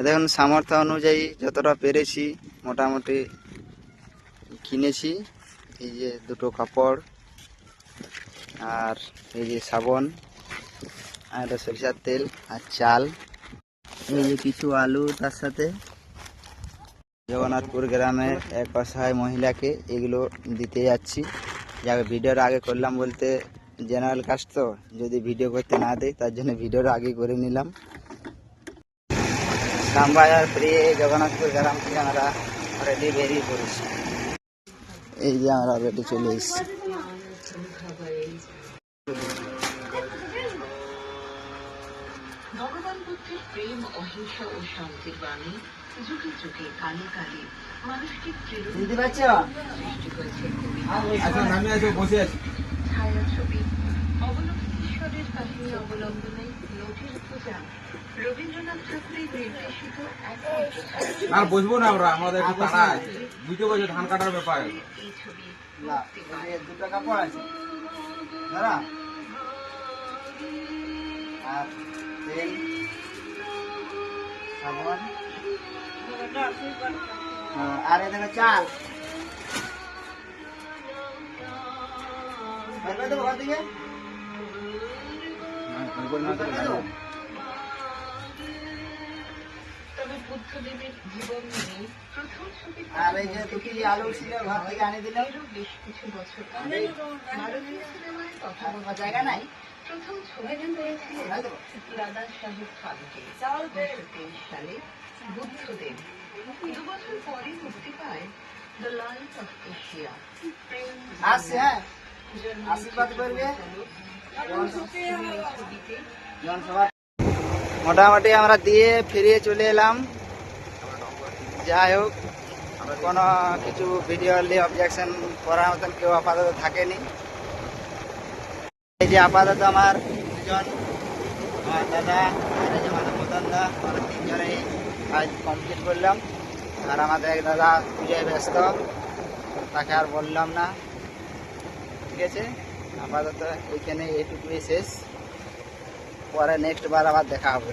দেখুন সামর্থ্য অনুযায়ী যতটা পেরেছি মোটামুটি কিনেছি। এই যে দুটো কাপড় আর এই যে সাবন আর এটা সরিষার তেল আর চাল, এই যে কিছু আলু, তার সাথে জগন্নাথপুর গ্রামের এক অসহায় মহিলাকে এগুলো দিতে যাচ্ছি। যাকে ভিডিওর আগে করলাম বলতে জেনারেল কাস্ট, তো যদি ভিডিও করতে না দেয় তার জন্য ভিডিওর আগে করে নিলাম। শ্যামবাজার ফ্রি জগন্নাথপুর গ্রাম থেকে আমরা রেডি বেরিয়ে পড়েছি। এই যে আমরা রেডি চলে এসেছি। ভগবান বুদ্ধের প্রেম, অহিংসা ও শান্তির বাণী যুগে যুগে কালে কালে মানুষকে সৃষ্টি হয়েছে ছায়াছবি অবলম্বন ঈশ্বরের কাহিনী অবলম্বনে নদীর পূজা রবীন্দ্রনাথ ঠাকুরের নির্দেশিত আর বুঝবো না আমরা, আমাদের একটু তাড়া আছে, বুঝতে পারছি ধান কাটার ব্যাপারে। এই ছবি দুটো কাপড় আছে দাদা, আর তেল, সাবান, আর এখানে চাল। ওখান থেকে তবে বুদ্ধদেবের জীবন নিয়ে প্রথম ছবি আর এই যে দুটি আলু ছিল ঘর থেকে আনি দিলাম। বেশ কিছু বছর আগে ভারতীয় সিনেমায় কথা বলা জায়গা নাই। প্রথম ছবিটি করেছিলেন দাদা সাহেব ফালকে 1923 সালে বুদ্ধদেব। 2 বছর পরে মুক্তি পায় দ্য লাইট অফ এশিয়া। আসছে, হ্যাঁ আশীর্বাদ করবে। মোটামুটি আমরা দিয়ে ফিরিয়ে চলে এলাম। যাই হোক, কোনো কিছু ভিডিও অবজেকশন করার মতন কেউ আপাতত থাকেনি। এই যে আপাতত আমার দুজন, আমার দাদা আর এই যে আমাদের মদন দা, আমরা তিনজনেই কাজ কমপ্লিট করলাম। আর আমাদের এক দাদা পূজায় ব্যস্ত, তাকে আর বললাম না। ঠিক আছে, আপাতত এইখানে এইটুকুই শেষ। পরে নেক্সট বার আবার দেখা হবে।